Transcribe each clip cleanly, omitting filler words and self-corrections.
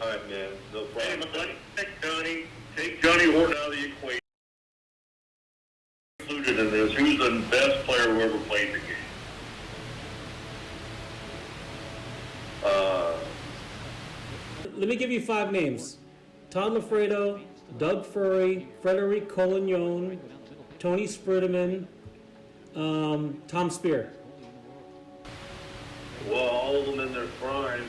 right, man. No Hey, problem. my buddy, take Johnny Horton out of the equation. Included in this, who's the best player who ever played the game? Let me give you 5 names: Todd Lafredo, Doug Furry, Frederic Collignon, Tony Spritterman, Tom Spear. Well, all of them in their prime.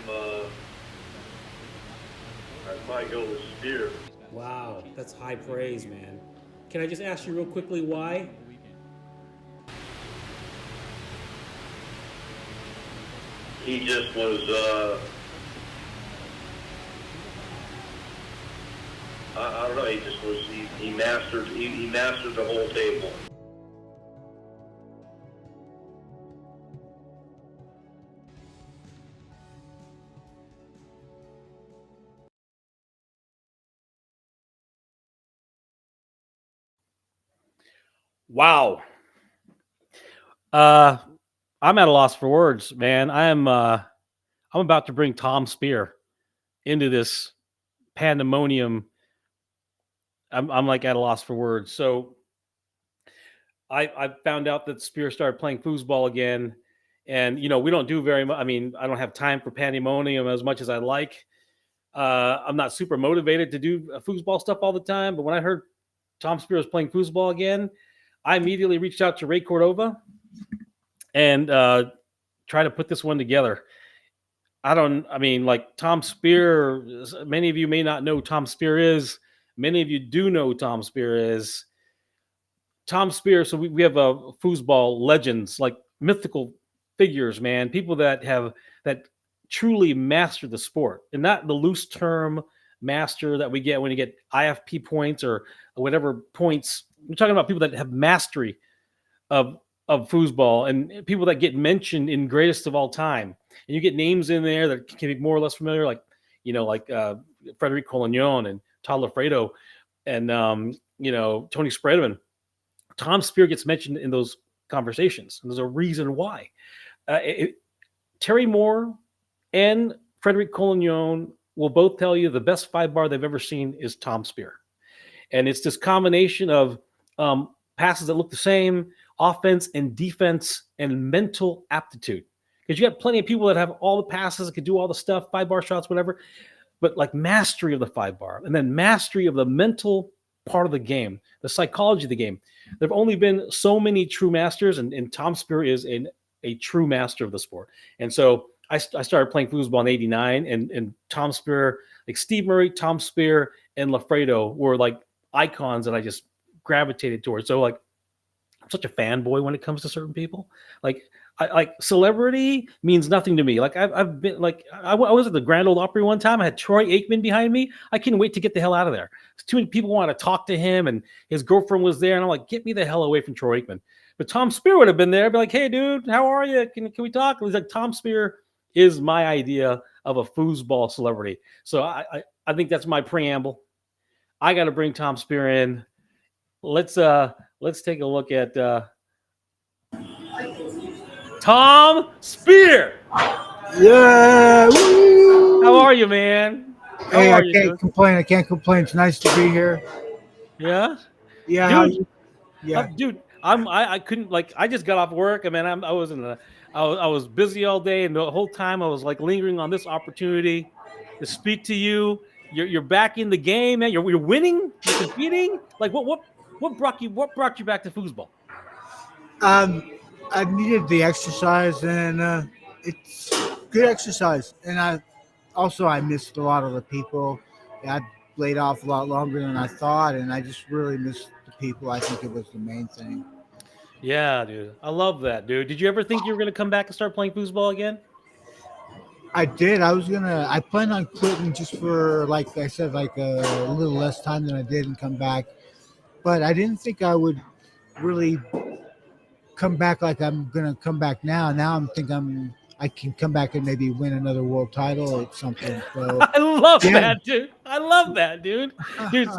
I'd probably go with Spear. Wow, that's high praise, man. Can I just ask you real quickly why? He just was. I don't know. He just was. He mastered. He mastered the whole table. Wow. I'm at a loss for words, man. I'm about to bring Tom Spear into this pandemonium. I'm like at a loss for words. So I found out that Spear started playing foosball again, and we don't do very much. I mean, I don't have time for pandemonium as much as I like. I'm not super motivated to do foosball stuff all the time, but when I heard Tom Spear was playing foosball again, I immediately reached out to Ray Cordova and try to put this one together. I mean, like Tom Spear, many of you may not know Tom Spear is. Many of you do know Tom Spear is. Tom Spear, so we have foosball legends, like mythical figures, man, people that truly master the sport, and not the loose term master that we get when you get IFP points or whatever points. We're talking about people that have mastery of foosball, and people that get mentioned in greatest of all time. And you get names in there that can be more or less familiar, like Frederic Collignon and Todd Lafredo and Tony Spritterman. Tom Spear gets mentioned in those conversations, and there's a reason why. Terry Moore and Frederic Collignon will both tell you the best 5-bar they've ever seen is Tom Spear. And it's this combination of passes that look the same, offense and defense, and mental aptitude. Because you got plenty of people that have all the passes, that can do all the stuff, 5-bar shots, whatever, but like mastery of the 5-bar, and then mastery of the mental part of the game, the psychology of the game. There have only been so many true masters, and Tom Spear is a true master of the sport. And so I started playing foosball in '89, and Tom Spear, like Steve Murray, Tom Spear, and Lafredo were like icons that I just gravitated towards. So like, I'm such a fanboy when it comes to certain people. Like celebrity means nothing to me. Like I've been like I was at the Grand Ole Opry one time. I had Troy Aikman behind me. I couldn't wait to get the hell out of there. Too many people wanted to talk to him, and his girlfriend was there, and I'm like, get me the hell away from Troy Aikman. But Tom Spear would have been there. I'd be like, hey, dude, how are you? Can we talk? He's like, Tom Spear is my idea of a foosball celebrity. So I think that's my preamble. I got to bring Tom Spear in. Let's take a look at Tom Spear. Yeah. Woo! How are you, man? Hey, How I are you, can't dude? complain. I can't complain. It's nice to be here. Yeah, Yeah. How dude. you? Yeah. Dude, I couldn't, like, I just got off work. I mean, I was busy all day, and the whole time I was like lingering on this opportunity to speak to you. You're back in the game, man. You're winning. You're competing. Like what brought you back to foosball? Um, I needed the exercise, and it's good exercise. And I missed a lot of the people. I laid off a lot longer than I thought, and I just really missed the people. I think it was the main thing. Yeah, dude. I love that, dude. Did you ever think you were gonna come back and start playing foosball again? I did. I planned on quitting just for, like I said, like a little less time than I did and come back. But I didn't think I would really come back like I'm gonna come back now. Now I can come back and maybe win another world title or something. So I love yeah, that, dude. I love that, dude. Dude,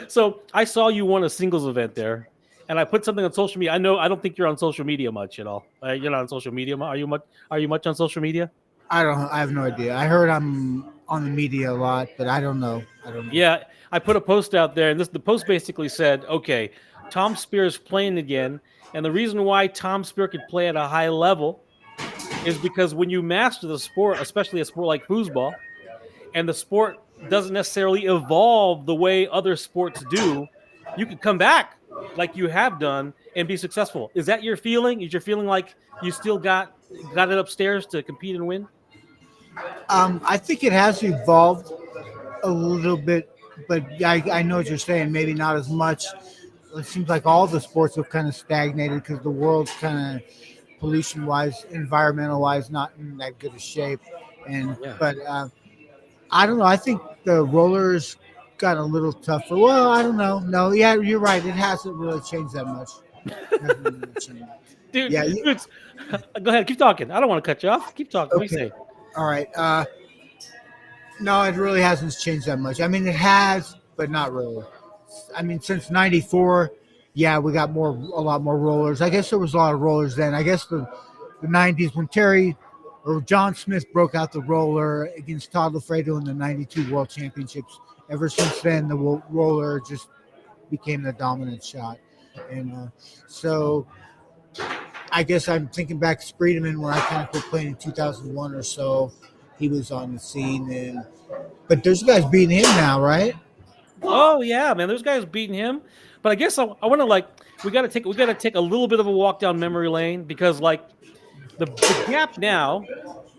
so I saw you won a singles event there, and I put something on social media. I don't think you're on social media much at all. You're not on social media. Are you much? Are you much on social media? I don't. I have no idea. I heard I'm on the media a lot, but I don't know. I don't know. Yeah, I put a post out there, and the post basically said, okay, Tom Spears playing again, and the reason why Tom Spear could play at a high level is because when you master the sport, especially a sport like foosball, and the sport doesn't necessarily evolve the way other sports do, you could come back like you have done and be successful. Is that your feeling? Is your feeling like you still got it upstairs to compete and win? I think it has evolved a little bit, but I know what you're saying. Maybe not as much. It seems like all the sports have kind of stagnated because the world's kind of pollution-wise, environmental-wise, not in that good a shape. And Yeah. but I don't know. I think the rollers got a little tougher. Well, I don't know. No, yeah, you're right. It hasn't really changed that much. It hasn't really changed. Dude, Yeah. go ahead, keep talking. I don't want to cut you off. Keep talking. What do you Okay. say? All right. No, it really hasn't changed that much. I mean, it has, but not really. I mean, since '94, yeah, we got a lot more rollers. I guess there was a lot of rollers then. I guess the '90s when Terry or John Smith broke out the roller against Todd Lafredo in the '92 World Championships. Ever since then, the roller just became the dominant shot, and so I guess I'm thinking back to Spreedeman when I kind of quit playing in 2001 or so. He was on the scene, but there's guys beating him now, right? Oh yeah, man. Those guys beating him. But I guess I want to we got to take a little bit of a walk down memory lane because like the gap now.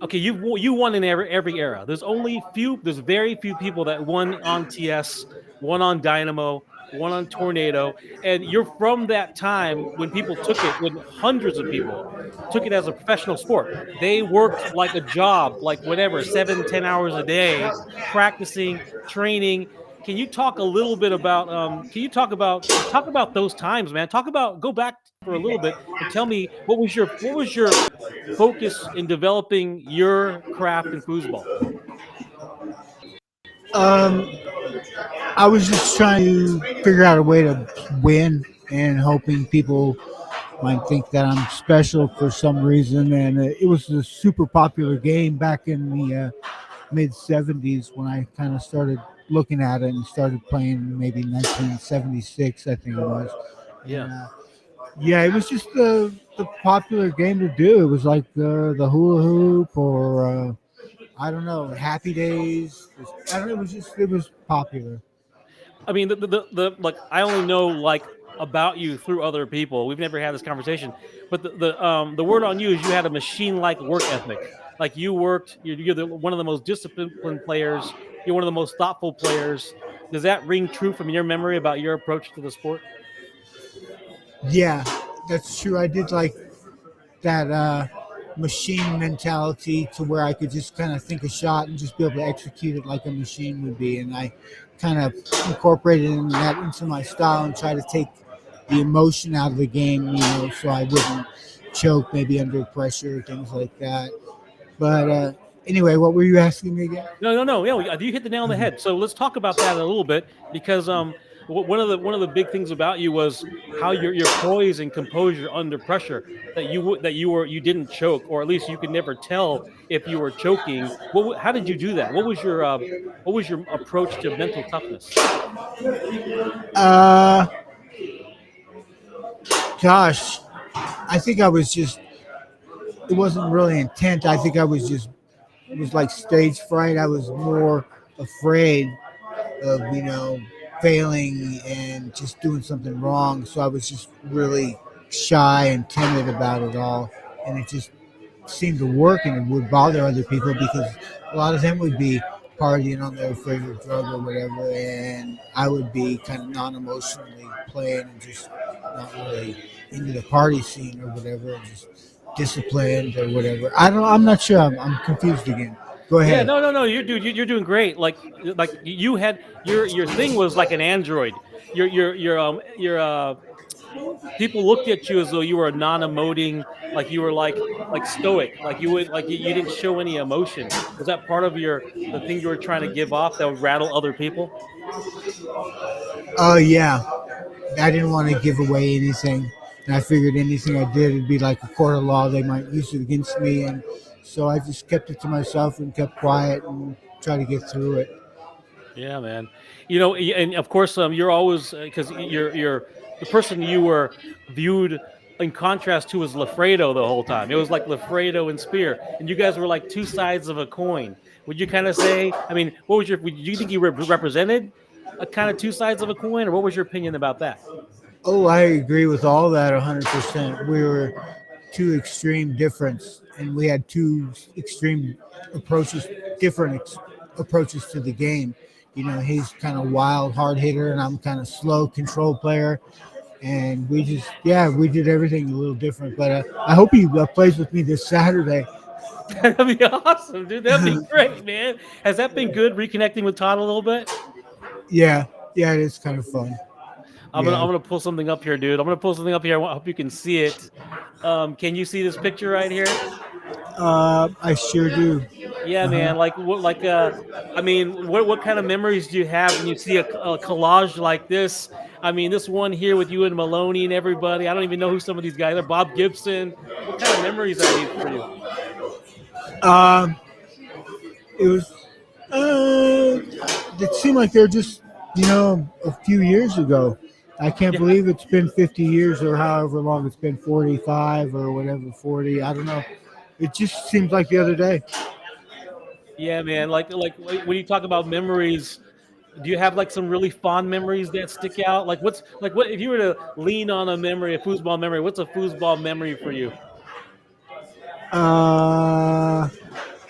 Okay, you won in every era. There's very few people that won on TS, one on Dynamo, one on Tornado, and you're from that time when people took it, when hundreds of people took it as a professional sport. They worked like a job, like whatever, 7-10 hours a day, practicing, training. Can you talk a little bit about? Can you talk about those times, man? Go back for a little bit and tell me what was your focus in developing your craft in foosball? Um, I was just trying to figure out a way to win and hoping people might think that I'm special for some reason. And it was a super popular game back in the mid '70s when I kind of started looking at it and started playing maybe 1976, I think it was. And, Yeah. yeah, it was just the popular game to do. It was like the hula hoop or I don't know, Happy Days. I don't know. It was popular. I mean, the like I only know like about you through other people. We've never had this conversation, but the word on you is you had a machine like work ethic. Like you worked, one of the most disciplined players. You're one of the most thoughtful players. Does that ring true from your memory about your approach to the sport? Yeah, that's true. I did like that machine mentality to where I could just kind of think a shot and just be able to execute it like a machine would be. And I kind of incorporated that into my style and try to take the emotion out of the game, so I wouldn't choke maybe under pressure, things like that. But anyway, what were you asking me again? No. Yeah, you hit the nail on the head. So let's talk about that a little bit because one of the big things about you was how your poise and composure under pressure you didn't choke, or at least you could never tell if you were choking. How did you do that? What was your approach to mental toughness? Uh, Gosh, I think I was just. It wasn't really intent. I think I was just. It was like stage fright. I was more afraid of failing and just doing something wrong. So I was just really shy and timid about it all, and it just seemed to work, and it would bother other people because a lot of them would be partying on their favorite drug or whatever, and I would be kind of non-emotionally playing and just not really into the party scene or whatever, and just disciplined or whatever. I'm not sure. I'm confused again. Go Yeah, ahead. no, you're doing great. Like you had your thing was like an android. Your people looked at you as though you were a non-emoting, like you were like stoic, like you didn't show any emotion. Was that part of the thing you were trying to give off that would rattle other people? Oh yeah, I didn't want to give away anything, and I figured anything I did would be like a court of law. They might use it against me, and So I just kept it to myself and kept quiet and tried to get through it. Yeah, man. And of course, you're always because you're the person you were viewed in contrast to was Lafredo the whole time. It was like Lafredo and Spear, and you guys were like two sides of a coin. Would you kind of say? I mean, what was your? Do you think you represented a kind of two sides of a coin, or what was your opinion about that? Oh, I agree with all that 100%. We were two extreme difference, and we had two extreme approaches, different approaches to the game. You know, he's kind of wild, hard hitter, and I'm kind of slow control player. And we just, yeah, we did everything a little different. But I hope he plays with me this Saturday. That'd be awesome, dude. That'd be great, man. Has that been good reconnecting with Todd a little bit? Yeah, yeah, it is kind of fun. I'm Yeah, gonna pull something up here, dude. I'm gonna pull something up here. I hope you can see it. Can you see this picture right here? I sure do. Yeah, Uh-huh. man. Like what? Like I mean, what kind of memories do you have when you see a collage like this? I mean, this one here with you and Maloney and everybody. I don't even know who some of these guys are. Bob Gibson. What kind of memories are these for you? Um, it was. It seemed like they're just, a few years ago. I can't Yeah, believe it's been 50 years or however long it's been, 45 or whatever, 40. I don't know. It just seems like the other day. yeah, man. Like when you talk about memories, do you have like some really fond memories that stick out? Like what if you were to lean on a memory, a foosball memory? What's a foosball memory for you? Uh,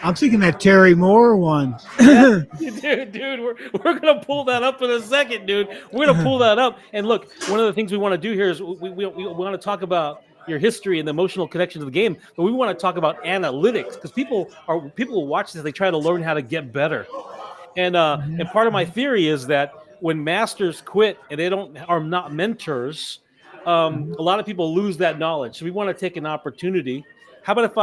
I'm thinking that Terry Moore one. Yeah, dude, we're gonna pull that up in a second, dude. We're gonna pull that up. And look, one of the things we want to do here is we want to talk about your history and the emotional connection to the game, but we want to talk about analytics because people will watch this, they try to learn how to get better. And part of my theory is that when masters quit and they don't are not mentors, a lot of people lose that knowledge. So we want to take an opportunity. How about if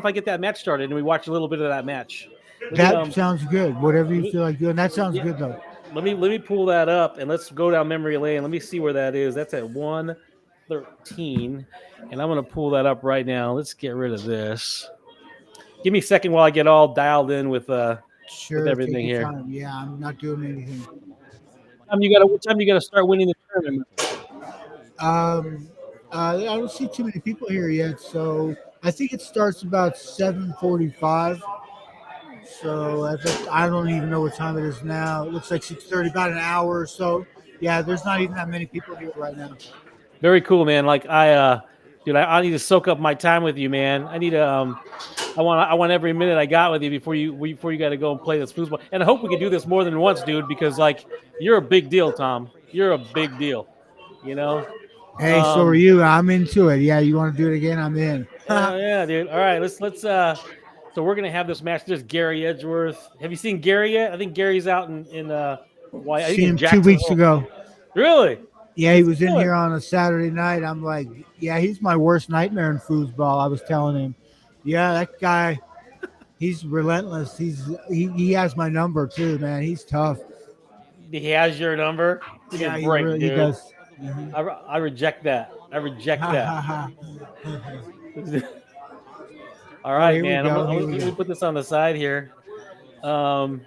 I get that match started and we watch a little bit of that match? Let me That sounds good. Whatever let you me feel like doing. That sounds yeah, good, though. let me pull that up and let's go down memory lane. Let me see where that is. That's at 113. And I'm gonna pull that up right now. Let's get rid of this. Give me a second while I get all dialed in with Sure, take everything your here. time. Yeah, I'm not doing anything. What time you gotta start winning the tournament? Um, I don't see too many people here yet, so I think it starts about 7:45. So I don't even know what time it is now. It looks like 6:30, about an hour or so. Yeah, there's not even that many people here right now. Very cool, man. Like dude, I need to soak up my time with you, man. I need to I want every minute I got with you before you got to go and play this foosball. And I hope we can do this more than once, dude, because like you're a big deal, Tom. You're a big deal. You know. Hey, so are Um. you? I'm into it. Yeah, you want to do it again? I'm in. Yeah, yeah, dude. All right, let's. So we're gonna have this match. There's Gary Edgeworth. Have you seen Gary yet? I think Gary's out in why? I think Seen in him 2 weeks Jacksonville. ago. Really? Yeah, he He's was in killing. here on a Saturday night. I'm like, yeah, he's my worst nightmare in foosball. I was telling him, yeah, that guy, he's relentless. He has my number too, man. He's tough. He has your number. Give me a Yeah, he break, really he dude. does. Mhm. I reject that. I reject Ha that. ha ha. All Oh, right, here we man. go. Here we Let me go. put this on the side here. Um,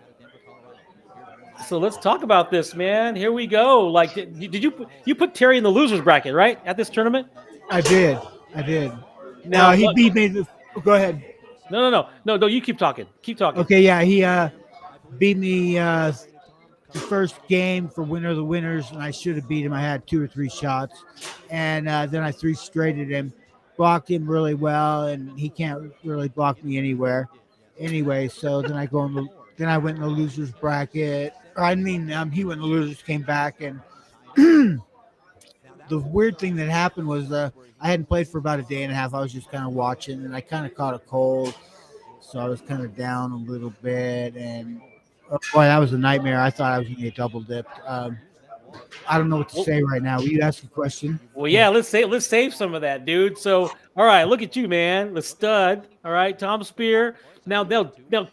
so let's talk about this, man. Here we go. Like, did you put Terry in the losers bracket, right, at this tournament? I did. I did. Now, He look, beat me. Go ahead. no. You keep talking. Keep talking. Okay, yeah, he beat me the first game for winner of the winners, and I should have beat him. I had two or three shots, and then I three straighted him, blocked him really well, and he can't really block me anywhere. Anyway, so then I went in the losers bracket. Or I mean, he went in the losers, came back, and the weird thing that happened was I hadn't played for about a day and a half. I was just kind of watching, and I kind of caught a cold, so I was kind of down a little bit. And oh boy, that was a nightmare. I thought I was going to get double dipped. I don't know what to Well, say right now. Will you ask a question? well, yeah. Let's save some of that, dude. So, all right, look at you, man. The stud. All right, Tom Spear. Now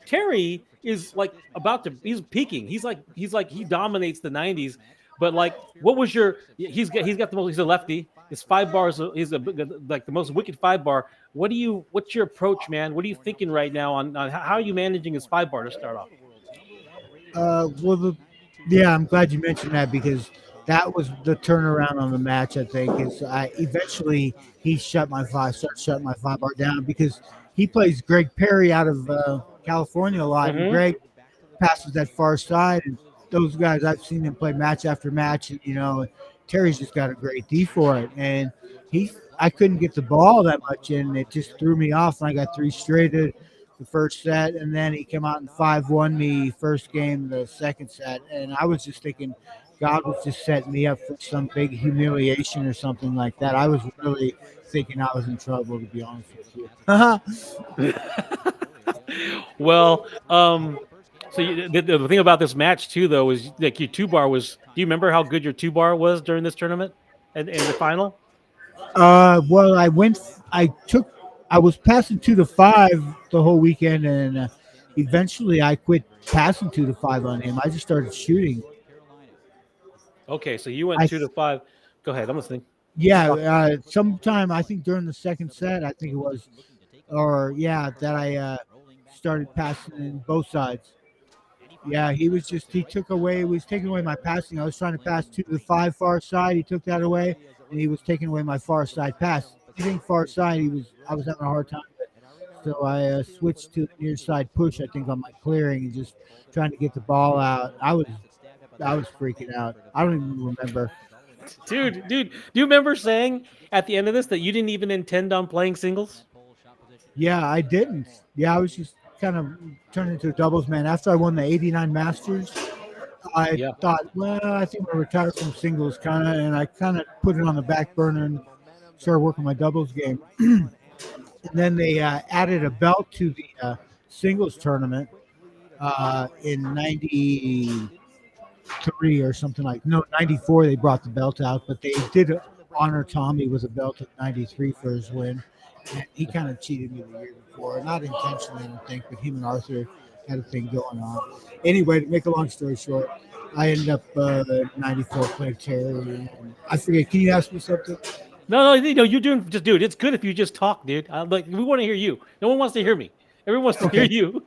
Terry is like about to. He's peaking. He's like he dominates the '90s. But like, what was your? He's got the most. He's a lefty. His 5 bars. He's like the most wicked 5 bar. What's your approach, man? What are you thinking right now on how are you managing his 5 bar to start off? Well, yeah, I'm glad you mentioned that because that was the turnaround on the match. I think is I eventually he started shutting my 5 bar down because he plays Greg Perry out of California a lot, and Mm-hmm. Greg passes that far side, and those guys I've seen him play match after match, and Terry's just got a great D for it, and I couldn't get the ball that much, and it just threw me off, and I got three straighted the first set, and then he came out and 5-1 me first game, the second set, and I was just thinking God was just setting me up for some big humiliation or something like that. I was really thinking I was in trouble, to be honest with you. Well, so the thing about this match too, though, is like your 2 bar was. Do you remember how good your 2 bar was during this tournament and in the final? Well, I was passing 2 to 5 the whole weekend, and eventually I quit passing 2 to 5 on him. I just started shooting. Okay, so you went I 2 to 5. Go ahead, I'm listening. Yeah, sometime I think during the second set, I think it was, or yeah, that I started passing in both sides. Yeah, he took away, he was taking away my passing. I was trying to pass 2 to 5 far side. He took that away, and he was taking away my far side pass. Anything far side, I was having a hard time with. So I switched to the near side push. I think on my clearing and just trying to get the ball out. I was freaking out. I don't even remember. Dude, do you remember saying at the end of this that you didn't even intend on playing singles? Yeah, I didn't. Yeah, I was just kind of turning into a doubles man. After I won the '89 Masters, I Yeah. thought, well, I think I'm gonna retire from singles, kind of, and I kind of put it on the back burner and started working my doubles game. And then they added a belt to the singles tournament in '93 or something like. No, '94 they brought the belt out, but they did honor Tommy with a belt at '93 for his win. And he kind of cheated me the year before, not intentionally, I don't think, but him and Arthur had a thing going on. Anyway, to make a long story short, I ended up '94 playing Terry. And I forget. Can you ask me something? No, you're doing just, dude. It's good if you just talk, dude. Like we want to hear you. No one wants to hear me. Everyone wants to hear Okay. you.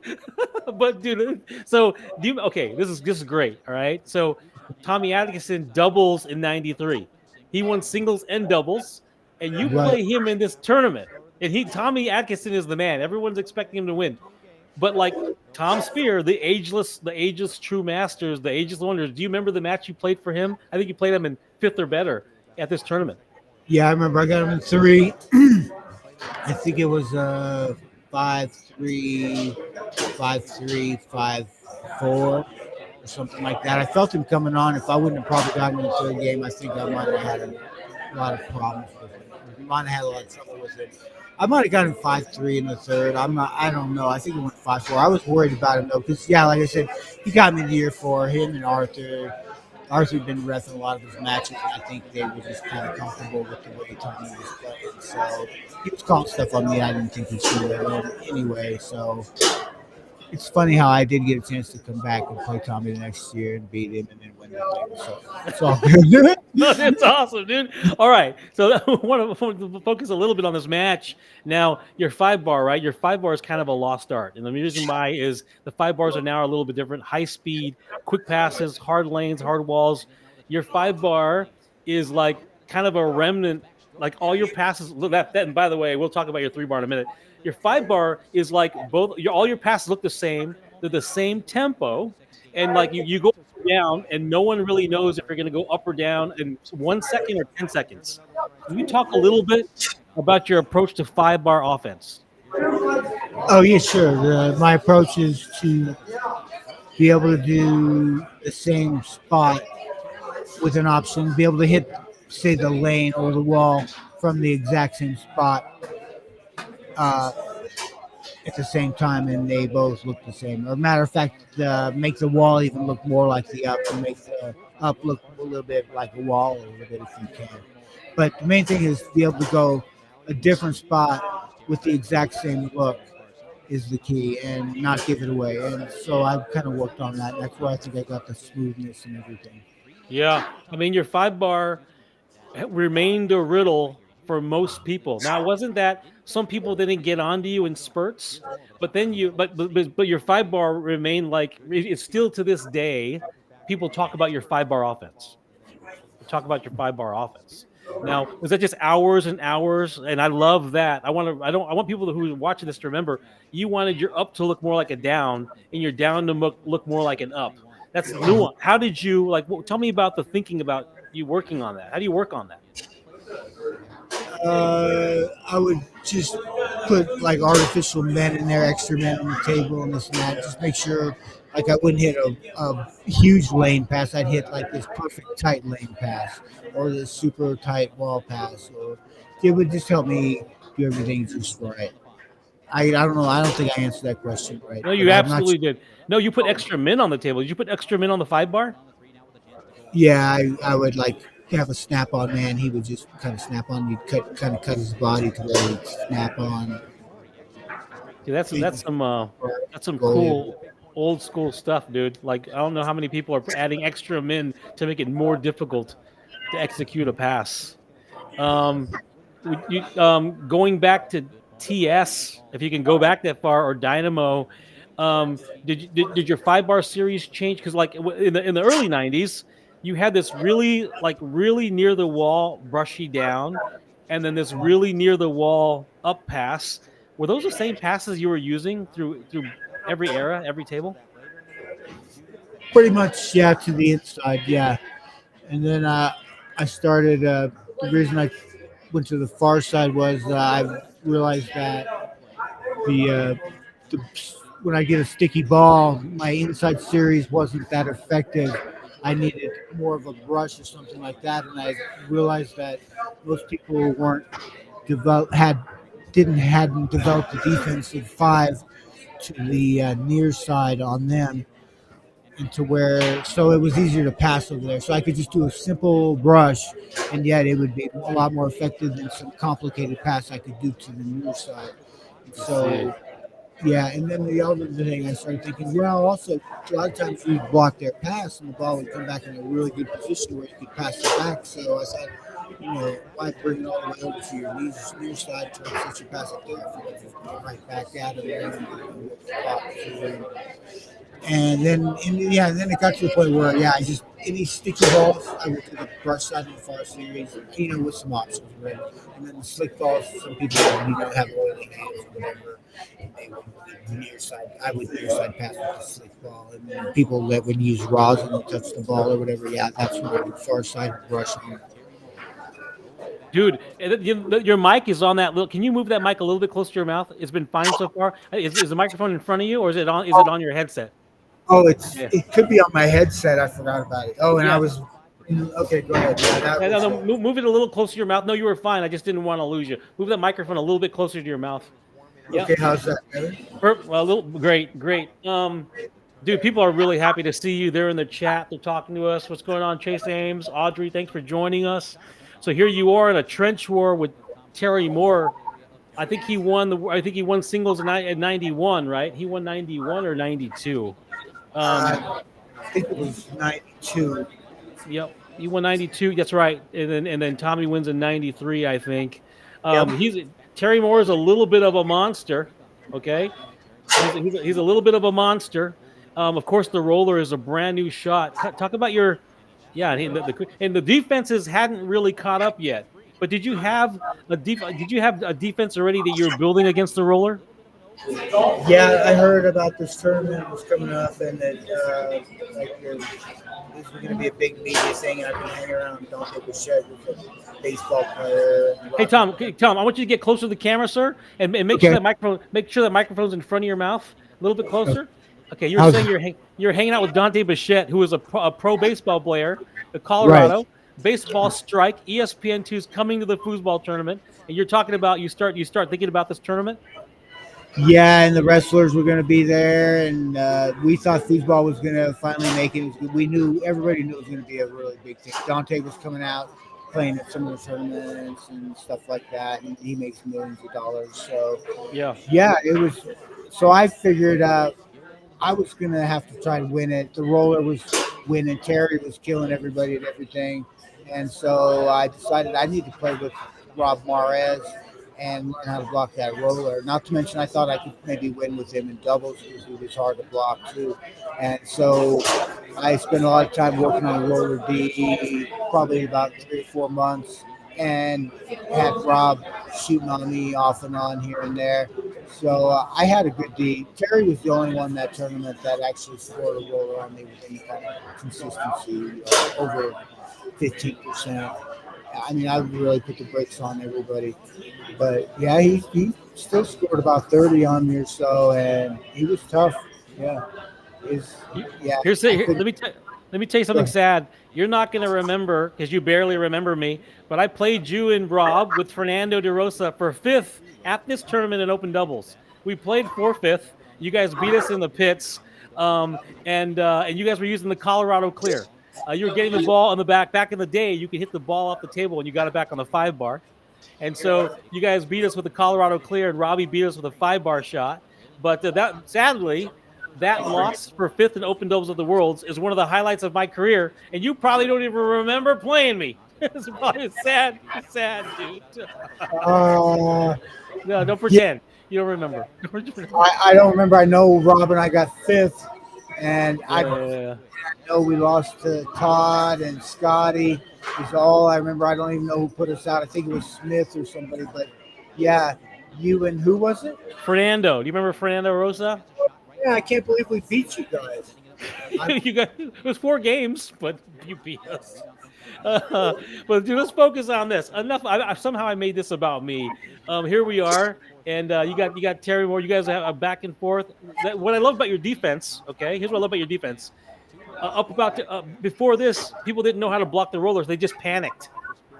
But dude, so do you? Okay, this is great. All right, so Tommy Atkinson doubles in '93. He won singles and doubles, and you Right. play him in this tournament. And Tommy Atkinson is the man. Everyone's expecting him to win. But like Tom Spear, the ageless true masters, the ageless wonders. Do you remember the match you played for him? I think you played him in fifth or better at this tournament. Yeah, I remember I got him in three. I think it was 5-3, 5-3, 5-4, or something like that. I felt him coming on. If I wouldn't have probably gotten in the third game, I think I might have had a lot of problems with it. I might have had a lot of trouble with it. I might have gotten 5-3 in the third. I'm not. I don't know. I think it went 5-4. I was worried about him though, because yeah, like I said, he got me the year for him and Arthur. Arthur had been reffing a lot of his matches, and I think they were just kind of comfortable with the way Tommy was playing. So he was calling stuff on me I didn't think he should have anyway. So it's funny how I did get a chance to come back and play Tommy the next year and beat him and then win the thing. So it's all good. No, that's awesome, dude. All right, so I want to focus a little bit on this match. Now, your 5 bar, right? Your 5 bar is kind of a lost art, and the reason why is the 5 bars are now a little bit different: high speed, quick passes, hard lanes, hard walls. Your 5 bar is like kind of a remnant. Like all your passes, that. And by the way, we'll talk about your 3 bar in a minute. Your 5 bar is like all your passes look the same. They're the same tempo, and like you go down, and no one really knows if you're going to go up or down in 1 second or 10 seconds. Can you talk a little bit about your approach to 5 bar offense? Oh yeah, sure. My approach is to be able to do the same spot with an option, be able to hit, say, the lane or the wall from the exact same spot uh, at the same time, and they both look the same. Or matter of fact, make the wall even look more like the up, and make the up look a little bit like a wall, a little bit if you can. But the main thing is to be able to go a different spot with the exact same look is the key, and not give it away. And so I've kind of worked on that. And that's why I think I got the smoothness and everything. Yeah. I mean, your 5 bar remained a riddle for most people. Now, it wasn't that some people didn't get onto you in spurts, but then but your 5 bar remained like it's still to this day. People talk about your 5 bar offense. Talk about your 5 bar offense. Now, was that just hours and hours? And I love that. I want people who are watching this to remember you wanted your up to look more like a down and your down to look more like an up. That's nuance. How did you tell me about the thinking about you working on that? How do you work on that? I would just put like artificial men in there, extra men on the table, and this and that. Just make sure, like, I wouldn't hit a huge lane pass. I'd hit like this perfect tight lane pass or this super tight wall pass. Or it would just help me do everything just right. I don't know. I don't think I answered that question right, No, but you I'm not sure. absolutely did. No, you put extra min on the table. Did you put extra min on the 5 bar? Yeah, I would like have a snap on man. He would just kind of snap on. You'd kind of cut his body to where he'd snap on. See, that's some Goalie. cool old school stuff, dude. Like I don't know how many people are adding extra min to make it more difficult to execute a pass. Um, going back to TS, if you can go back that far, or Dynamo, did your 5 bar series change? Because like in the early '90s, you had this really near the wall brushy down, and then this really near the wall up pass. Were those the same passes you were using through every era, every table? Pretty much, yeah, to the inside, yeah. And then I started. The reason I went to the far side was I realized that the when I get a sticky ball, my inside series wasn't that effective. I needed more of a brush or something like that, and I realized that most people weren't develop had didn't hadn't developed the defensive five to the near side on them, and to where so it was easier to pass over there. So I could just do a simple brush, and yet it would be a lot more effective than some complicated pass I could do to the near side. I see. So yeah, and then the other thing I started thinking, well, also a lot of times we block their pass and the ball would come back in a really good position where you could pass it back. So I said, why bring it all the way over to your near side to set your pass up there if you can just go right back at it and then it got to the point where I just any sticky balls I would do the brush side of the far series, with some options, right? And then the slick balls, some people have oily hands or whatever, and they would near side. I would near side pass with the slick ball, and then people that would use rosin to touch the ball or whatever. Yeah, that's when I would far side brush on. Dude, your mic is on that little. Can you move that mic a little bit closer to your mouth? It's been fine so far. Is the microphone in front of you, or is it on? Is it on your headset? Oh, Yeah, it could be on my headset. I forgot about it. Oh, and I yeah. was okay. Go ahead. Yeah, that No, was. no, move it a little closer to your mouth. No, you were fine. I just didn't want to lose you. Move that microphone a little bit closer to your mouth. Yeah. Okay, how's that better? Well, a little great, great. Dude, people are really happy to see you. They're in the chat. They're talking to us. What's going on, Chase Ames, Audrey? Thanks for joining us. So here you are in a trench war with Terry Moore. I think he won singles at 91, right? He won 91 or 92. I think it was 92. Yep, he won 92. That's right. And then Tommy wins in 93, I think. Yep. Terry Moore is a little bit of a monster. Okay, he's a little bit of a monster. Of course, the roller is a brand new shot. Talk about your, yeah, and the defenses hadn't really caught up yet. But did you have Did you have a defense already that you're building against the roller? Yeah, I heard about this tournament was coming up, and that this was going to be a big media thing. And I've been hanging around with Dante Bichette, who's a baseball player. Hey Tom, I want you to get closer to the camera, sir, and make Okay. sure that microphone's in front of your mouth a little bit closer. Okay, you're How's- saying you're hanging out with Dante Bichette, who is a pro baseball player at Colorado. Right. Baseball strike. ESPN2 is coming to the foosball tournament, and you're talking about you start thinking about this tournament. Yeah, and the wrestlers were going to be there, and we thought foosball was going to finally make it. Everybody knew it was going to be a really big thing. Dante was coming out, playing at some of the tournaments and stuff like that, and he makes millions of dollars. So Yeah. it was. So I figured I was going to have to try to win it. The roller was winning. Terry was killing everybody and everything, and so I decided I need to play with Rob Mares and learn how to block that roller. Not to mention, I thought I could maybe win with him in doubles because he was hard to block too. And so I spent a lot of time working on roller D, probably about 3 or 4 months, and had Rob shooting on me off and on here and there. So I had a good D. Terry was the only one that tournament that actually scored a roller on me with any kind of consistency, over 15%. I mean, I really put the brakes on everybody. But yeah, he still scored about 30 on me or so, and he was tough. Yeah, he's yeah. I could. Let me tell you something sad. You're not going to remember because you barely remember me, but I played you and Rob with Fernando De Rosa for fifth at this tournament in open doubles. We played for fifth. You guys beat us in the pits, and you guys were using the Colorado Clear. You were getting the ball on the back. Back in the day, you could hit the ball off the table and you got it back on the 5 bar. And so you guys beat us with the Colorado Clear, and Robbie beat us with a 5 bar shot. But that sadly, that loss for fifth in Open Doubles of the Worlds is one of the highlights of my career, and you probably don't even remember playing me. It's probably sad, dude. Uh, No, don't yeah, pretend you don't remember. I don't remember. I know Rob and I got fifth, and I Yeah. know we lost to Todd and Scotty. Is all I remember. I don't even know who put us out. I think it was Smith or somebody. But yeah, you and who was it? Fernando. Do you remember Fernando Rosa? Yeah, I can't believe we beat you guys. You got it was 4 games, but you beat us. But dude, let's focus on this. Enough. Somehow I made this about me. Here we are, and you got Terry Moore. You guys have a back and forth. What I love about your defense. Okay, here's what I love about your defense. Before this, people didn't know how to block the rollers. They just panicked.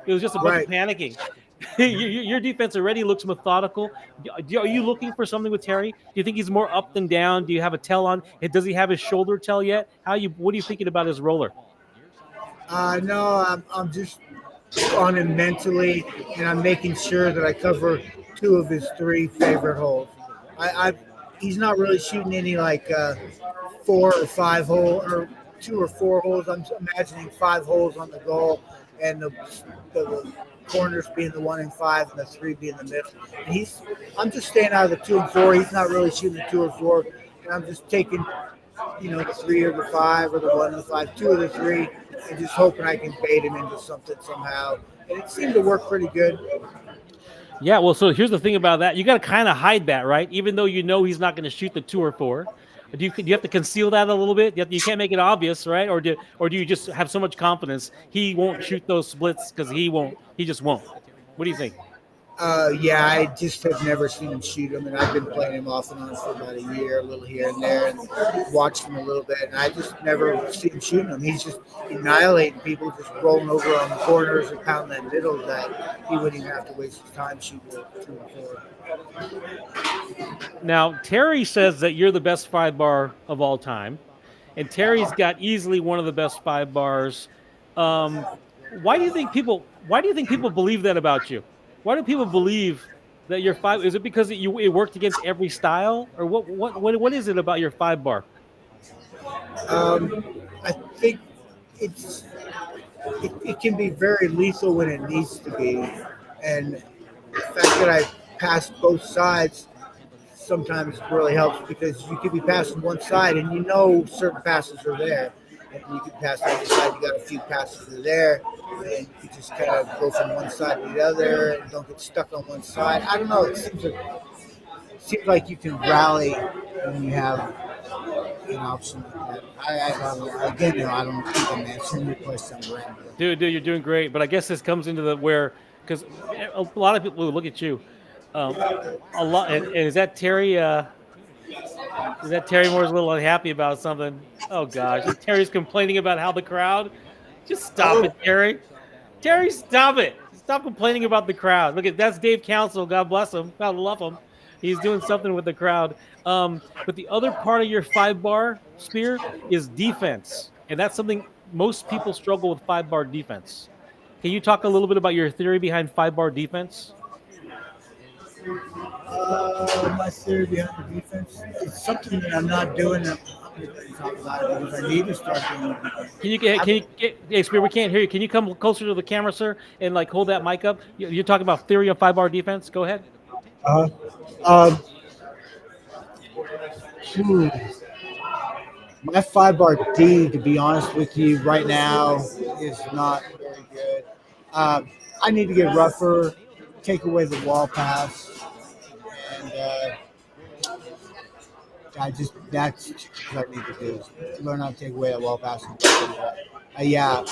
It was just a bunch of Right. panicking. Your defense already looks methodical. Are you looking for something with Terry? Do you think he's more up than down? Do you have a tell on? Does he have his shoulder tell yet? What are you thinking about his roller? No, I'm just on him mentally, and I'm making sure that I cover 2 of his 3 favorite holes. I he's not really shooting any like 4 or 5 hole or 2 or 4 holes. I'm imagining 5 holes on the goal, and the corners being the 1 and 5, and the 3 being the middle. And I'm just staying out of the 2 and 4. He's not really shooting the 2 or 4, and I'm just taking the 3 or the 5 or the 1 and 5, 2 of the 3, and just hoping I can bait him into something somehow. And it seemed to work pretty good. Yeah, well, so here's the thing about that. You got to kind of hide that, right? Even though you know he's not going to shoot the 2 or 4. Do you have to conceal that a little bit? You can't make it obvious, right? Or do you just have so much confidence he won't shoot those splits because he won't? He just won't. What do you think? Yeah, I just have never seen him shoot him, and I've been playing him off and on for about a year, a little here and there, and watched him a little bit, and I just never see him shooting them. He's just annihilating people, just rolling over on the corners and pounding that middle that he wouldn't even have to waste his time shooting the 2 and 4. Now Terry says that you're the best 5 bar of all time, and Terry's got easily one of the best 5 bars. Why do you think people? Why do you think people believe that about you? Why do people believe that your 5? Is it because it worked against every style, or what is it about your 5 bar? I think it can be very lethal when it needs to be, and the fact that I pass both sides sometimes really helps because you could be passing one side and certain passes are there. And you can pass the other side, you got a few passes that are there, and you just kind of go from one side to the other and don't get stuck on one side. I don't know. It seems like you can rally when you have an option like that. I don't think I'm answering your question, Brandon. Dude, you're doing great. But I guess this comes into because a lot of people look at you. A lot, and is that Terry? Is that Terry Moore's a little unhappy about something? Oh gosh, Terry's complaining about how the crowd. Just stop it, Terry. Terry, stop it. Stop complaining about the crowd. That's Dave Council. God bless him. God love him. He's doing something with the crowd. But the other part of your 5 bar spear is defense, and that's something most people struggle with 5 bar defense. Can you talk a little bit about your theory behind 5 bar defense? My theory behind the defense is something that I'm not doing. talk about it because I need to start doing it. Hey, Spear, we can't hear you. Can you come closer to the camera, sir, and like hold that mic up? You're talking about theory of 5-bar defense. Go ahead. Uh, um, hmm, my 5 bar D, to be honest with you, right now is not very good. I need to get rougher, take away the wall pass, and that's what I need to do. Is learn how to take away that wall pass. Yeah.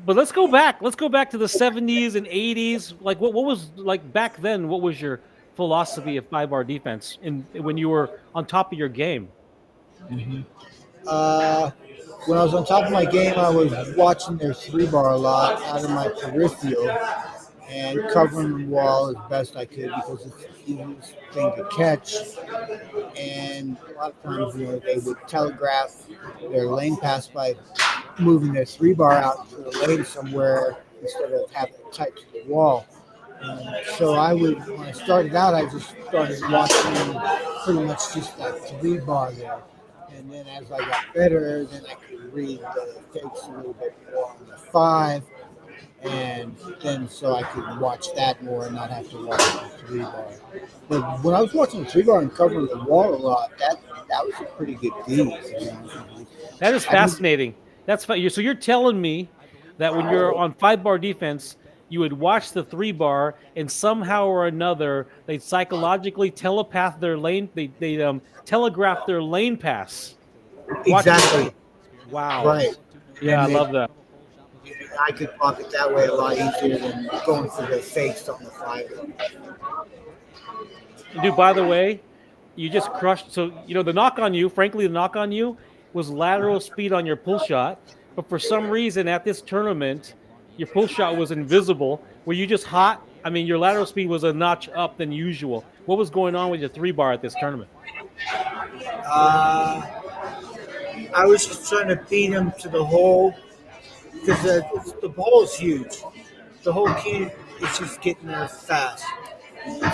But let's go back. Let's go back to the 70s and 80s. Like what was like back then? What was your philosophy of 5-bar defense in when you were on top of your game? Uh, when I was on top of my game, I was watching their 3 bar a lot out of my peripheral and covering the wall as best I could because it's the easiest thing to catch. And a lot of times, they would telegraph their lane pass by moving their 3 bar out to the lane somewhere instead of having it tight to the wall. So when I started out, I just started watching pretty much just that 3 bar there. And then as I got better, then I could read the fakes a little bit more on the 5. And then so I could watch that more and not have to watch the 3 bar. But when I was watching the 3 bar and covering the wall a lot, that was a pretty good deal. That is fascinating. That's fun. So you're telling me that when you're on 5-bar defense, you would watch the 3-bar, and somehow or another they'd psychologically telepath their lane. They telegraph their lane pass. Exactly. Wow. Right. Yeah, I love that. I could block it that way a lot easier than going for the fakes on the 5. Dude, by the way, you just crushed. So, the knock on you, frankly, the knock on you was lateral speed on your pull shot. But for some reason at this tournament, your pull shot was invisible. Were you just hot? I mean, your lateral speed was a notch up than usual. What was going on with your 3-bar at this tournament? I was just trying to beat him to the hole because the ball is huge. The whole key is just getting there fast.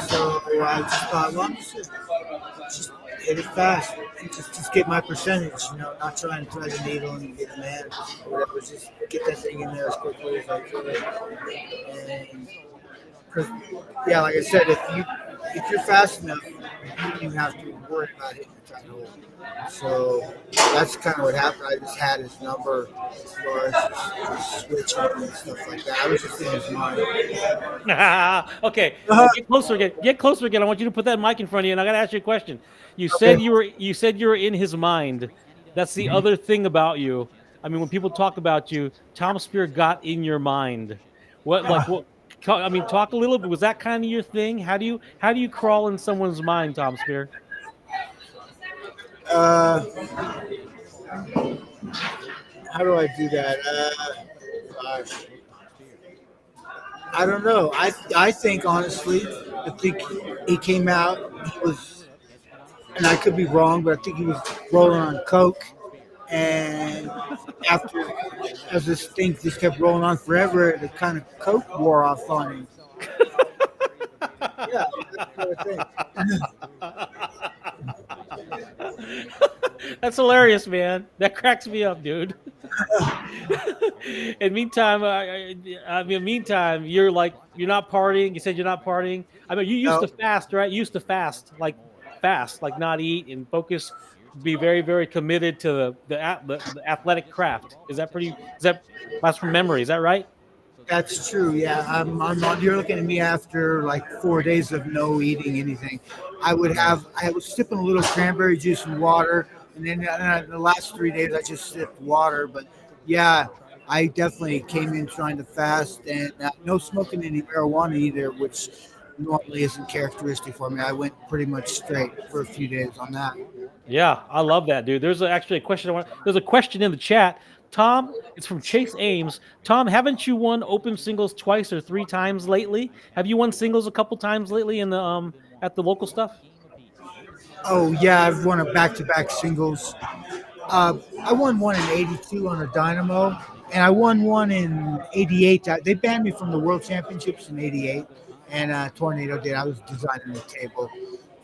So I just thought, well, I'm just hit it fast. And just get my percentage, not try and thread the needle and get mad or whatever. Just get that thing in there as quickly as I could. And yeah, like I said, if you're fast enough, you don't even have to worry about hitting the tight hole. So that's kind of what happened. I just had his number as far as switching and stuff like that. I was just in his mind. Okay, get closer again. Get closer again. I want you to put that mic in front of you, and I got to ask you a question. You said you were in his mind. That's the other thing about you. I mean, when people talk about you, Tom Spear got in your mind. What? I mean, talk a little bit. Was that kind of your thing? How do you crawl in someone's mind, Tom Spear? How do I do that? I don't know. I think honestly, I think he came out. He was, and I could be wrong, but I think he was rolling on coke. And as this thing just kept rolling on forever, the kind of coke wore off on him. Yeah, that's what I think. That's hilarious, man. That cracks me up, dude. In meantime, meantime, you're not partying. You said you're not partying. I mean, you used to fast, right? You used to fast, like not eat and focus, be very, very committed to the athletic craft. That's from memory? Is that right? That's true. Yeah, I'm on. You're looking at me after like 4 days of no eating anything. I was sipping a little cranberry juice and water, and then the last 3 days I just sipped water. But yeah, I definitely came in trying to fast and no smoking any marijuana either, which normally isn't characteristic for me. I went pretty much straight for a few days on that. Yeah, I love that, dude. There's actually a question. There's a question in the chat. Tom, it's from Chase Ames. Tom, haven't you won open singles twice or 3 times lately? Have you won singles a couple times lately in the at the local stuff? Oh yeah, I've won a back-to-back singles. I won one in '82 on a Dynamo, and I won one in '88. They banned me from the World Championships in '88, and Tornado did. I was designing the table,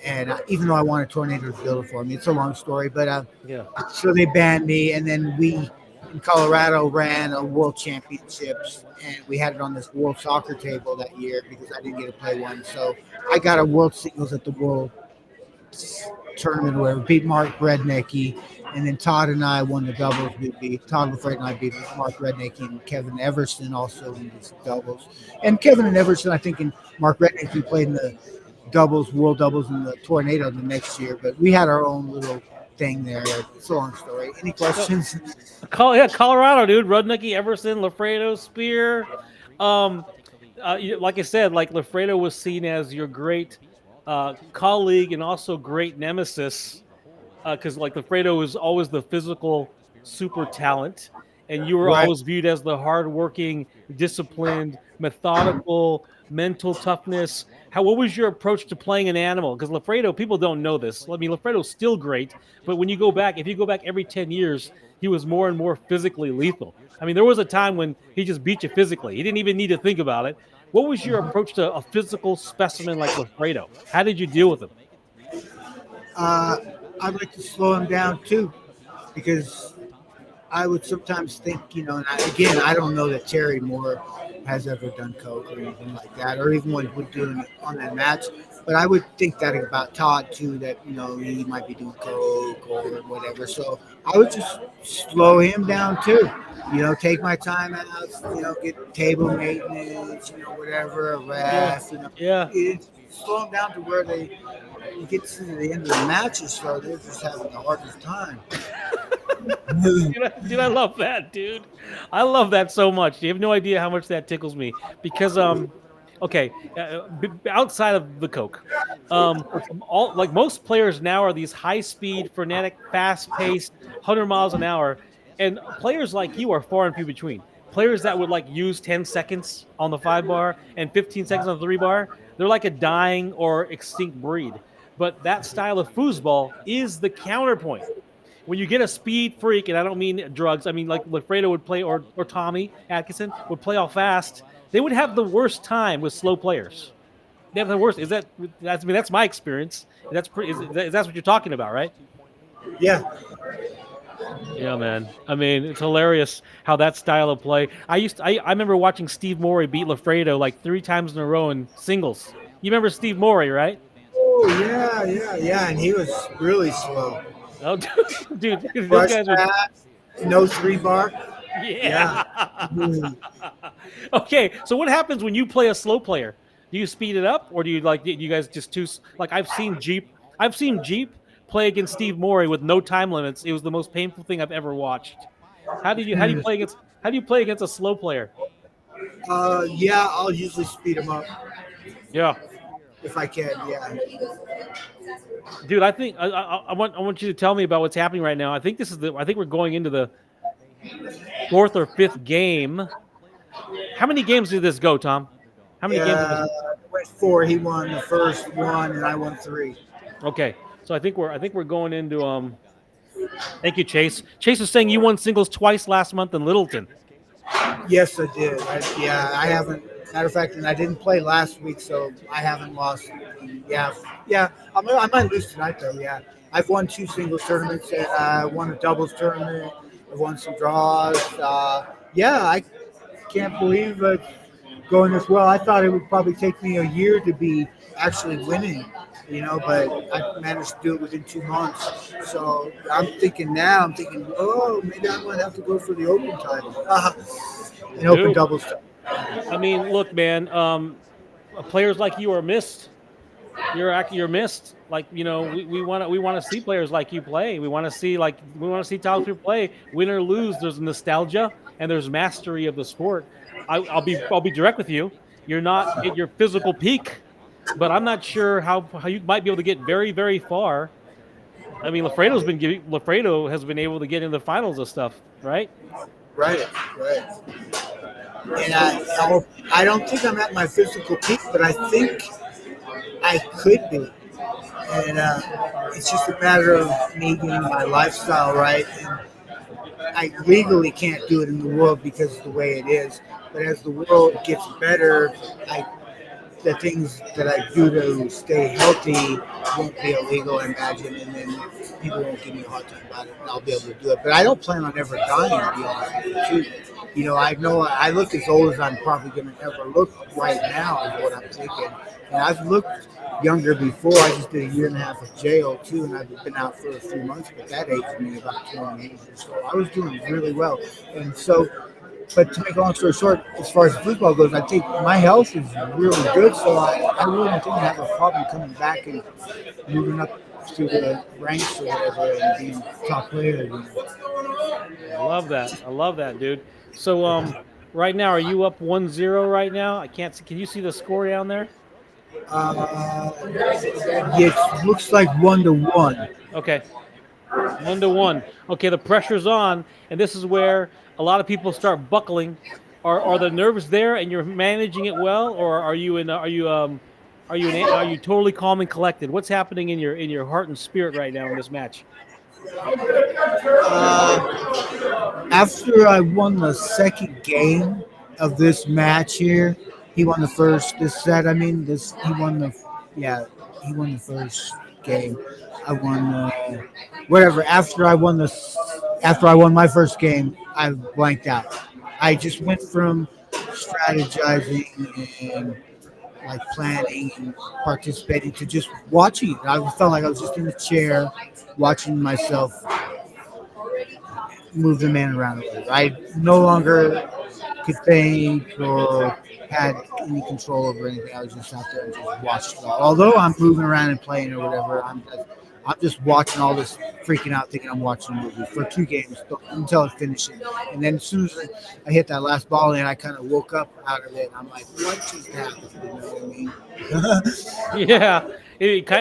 And even though I wanted Tornado to build it for me, it's a long story. But Yeah. so they banned me, and then we in Colorado ran a World Championships, and we had it on this World Soccer table that year because I didn't get to play one. So I got a World Singles at the World Tournament where we beat Mark Rednecky, and then Todd and I won the doubles. We beat Todd LaFrate and I beat Mark Rednecky and Kevin Everson also in the doubles. And Kevin and Everson, I think, and Mark Rednecky played in the doubles, world doubles in the Tornado the next year. But we had our own little thing there. It's a long story. Any questions? Colorado, dude. Rudnicki, Everson, Lafredo, Spear. Um, like I said, like Lafredo was seen as your great colleague and also great nemesis because like Lafredo was always the physical super talent, and you were Right. always viewed as the hardworking, disciplined, methodical, mental toughness. What was your approach to playing an animal? Because Lafredo, people don't know this. I mean, Lafredo's still great, but when you go back, if you go back every 10 years, he was more and more physically lethal. I mean, there was a time when he just beat you physically. He didn't even need to think about it. What was your approach to a physical specimen like Lafredo? How did you deal with him? Uh, I'd like to slow him down too, because I would sometimes think, and again, I don't know that Terry Moore has ever done coke or anything like that, or even when we're doing it on that match. But I would think that about Todd too, that he might be doing coke or whatever. So I would just slow him down too. Take my time out. Get table maintenance. Whatever, a rest. Yeah. Slow them down to where they get to the end of the matches, so they're just having the hardest time. Dude, I love that, dude. I love that so much. You have no idea how much that tickles me because okay, outside of the coke, all like most players now are these high speed, frenetic, fast paced, 100 miles an hour, and players like you are far and few between. Players that would like use 10 seconds on the 5 bar and 15 seconds on the 3 bar, they're like a dying or extinct breed. But that style of foosball is the counterpoint when you get a speed freak, and I don't mean drugs, I mean like Lafredo would play or Tommy Atkinson would play all fast, they would have the worst time with slow players. They have the worst. That's my experience. That's pretty. That's what you're talking about, right? Yeah. Yeah, man. I mean, it's hilarious how that style of play. I remember watching Steve Morey beat Lafredo like 3 times in a row in singles. You remember Steve Morey, right? Oh yeah, and he was really slow. Oh, dude, those Brush guys are. pass, no 3 bar. Yeah. Mm. Okay, so what happens when you play a slow player? Do you speed it up, or do you guys just too like I've seen Jeep play against Steve Morey with no time limits. It was the most painful thing I've ever watched. How do you play against a slow player? Yeah, I'll usually speed him up Yeah, if I can. Yeah. dude, I think I want you to tell me about what's happening right now. I think we're going into the 4th or 5th game. How many games did this go, Tom? How many games did this? Went 4. He won the first one, and I won 3. Okay, so I think we're going into Thank you, Chase. Chase is saying you won singles twice last month in Littleton. Yes, I did. I haven't. Matter of fact, and I didn't play last week, so I haven't lost. Yeah. I might lose tonight though. Yeah, I've won 2 singles tournaments, and I won a doubles tournament. I've won some draws. I can't believe it's going this well. I thought it would probably take me a year to be actually winning, but I managed to do it within 2 months. So I'm thinking, oh, maybe I'm going to have to go for the open title. An open doubles title. I mean, look, man, players like you are missed. You're missed. Like, we want to see players like you play. We want to see Tyler Spear play. Win or lose, there's nostalgia and there's mastery of the sport. I'll be direct with you. You're not at your physical peak, but I'm not sure how you might be able to get very, very far. I mean, Lafredo has been able to get into the finals of stuff, right? Right. And I don't think I'm at my physical peak, but I think I could be. And it's just a matter of me getting my lifestyle right. And I legally can't do it in the world because of the way it is. But as the world gets better, I the things that I do to stay healthy won't be illegal, I imagine, and then people won't give me a hard time about it, and I'll be able to do it. But I don't plan on ever dying, to be honest with you. Too. I know I look as old as I'm probably going to ever look right now, is what I'm thinking. And I've looked younger before. I just did a year and a half of jail too, and I've been out for a few months. But that aged me about 20 years. So I was doing really well, and so. But to make a long story short, as far as football goes, I think my health is really good, so I really don't think I have a problem coming back and moving up to the ranks or whatever and being top player again. I love that. I love that, dude. So right now, are you up 1-0 right now? I can't see. Can you see the score down there? It looks like 1-1. Okay. 1-1. Okay, the pressure's on, and this is where a lot of people start buckling. Are the nerves there, and you're managing it well, or are you in? Are you totally calm and collected? What's happening in your heart and spirit right now in this match? After I won the second game of this match here, he won the first. This set, I mean, this he won the, yeah, he won the first game. I won whatever. After I won my first game, I blanked out. I just went from strategizing and like planning and participating to just watching. I felt like I was just in the chair watching myself move the man around. I no longer could think or had any control over anything. I was just out there and just watched it all. Although I'm moving around and playing or whatever, I'm just watching all this, freaking out, thinking I'm watching a movie for 2 games until it finishes. And then as soon as I hit that last ball and I kind of woke up out of it, and I'm like, what just happened? You know what I mean? Yeah,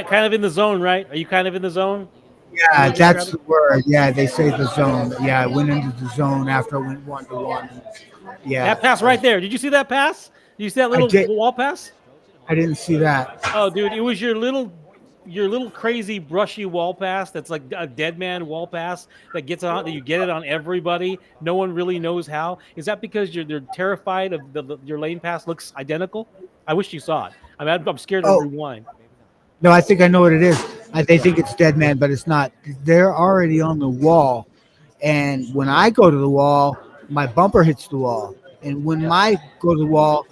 kind of in the zone, right? Are you kind of in the zone? The way Yeah, you that's describe it. the word. Yeah, they say the zone. Yeah, I went into the zone after I went 1-1. Yeah, That pass right there. Did you see that pass? Did you see that I little did. wall pass? I didn't see that. Oh, dude, it was your little crazy brushy wall pass. That's like a dead man wall pass that gets on that you get it on everybody. No one really knows how. Is that because they're terrified of your lane pass looks identical? I wish you saw it. I'm scared to Oh, rewind. no, I think I know what it is. They think it's dead man, but it's not. They're already on the wall, and when I go to the wall, my bumper hits the wall, and when I go to the wall,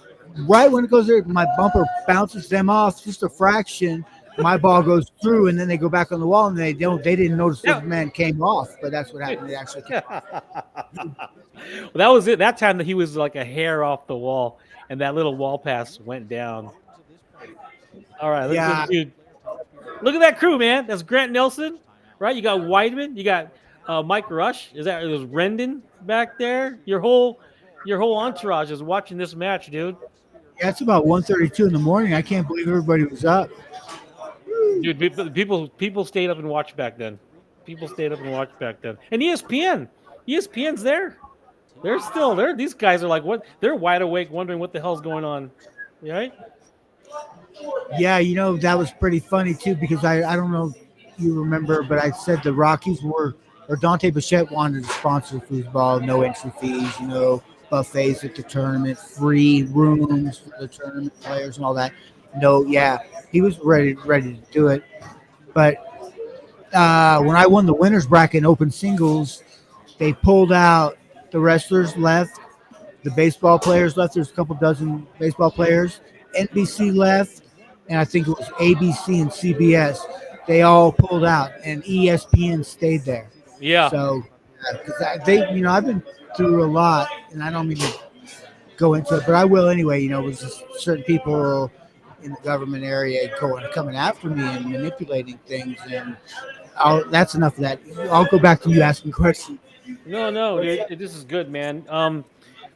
right when it goes there, my bumper bounces them off just a fraction. My ball goes through, and then they go back on the wall, and they don't. They didn't notice the Yeah. man came off, but that's what happened. They actually came. Well, that was it. That time that he was like a hair off the wall, and that little wall pass went down. All right, Yeah, dude. Look at that crew, man. That's Grant Nelson, right? You got Weidman. You got Mike Rush. It was Rendon back there? Your whole entourage is watching this match, dude. yeah. It's about 1:32 in the morning. I can't believe everybody was up. Dude, people stayed up and watched back then. People stayed up and watched back then. And ESPN's there. They're still there. These guys are like, what? They're wide awake, wondering what the hell's going on. Right? Yeah, that was pretty funny too because I don't know if you remember, but I said the Rockies were or Dante Bichette wanted to sponsor foosball, no entry fees, buffets at the tournament, free rooms for the tournament players and all that. No, yeah, he was ready to do it. But when I won the winners bracket in open singles, they pulled out. The wrestlers left, the baseball players left. There's a couple dozen baseball players. NBC left, and I think it was ABC and CBS. They all pulled out, and ESPN stayed there. Yeah. So, because I've been through a lot, and I don't mean to go into it, but I will anyway. It was just certain people in the government area coming after me and manipulating things, and that's enough of that. I'll go back to you asking questions. No, dude, this is good, man.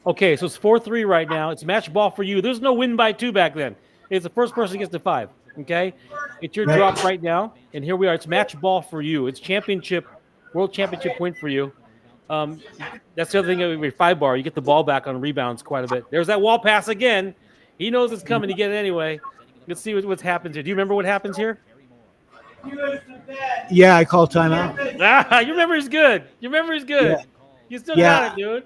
Okay, so it's 4-3 right now. It's match ball for you. There's no win by 2 back then. It's the first person gets to 5. Okay, it's your drop right now, and here we are. It's match ball for you. It's world championship point for you. That's the other thing with 5-bar. You get the ball back on rebounds quite a bit. There's that wall pass again. He knows it's coming. You get it anyway. Let's see what happens here. Do you remember what happens here? Yeah, I call timeout. Your memory's good. Your memory's good. Yeah. You still got it, dude.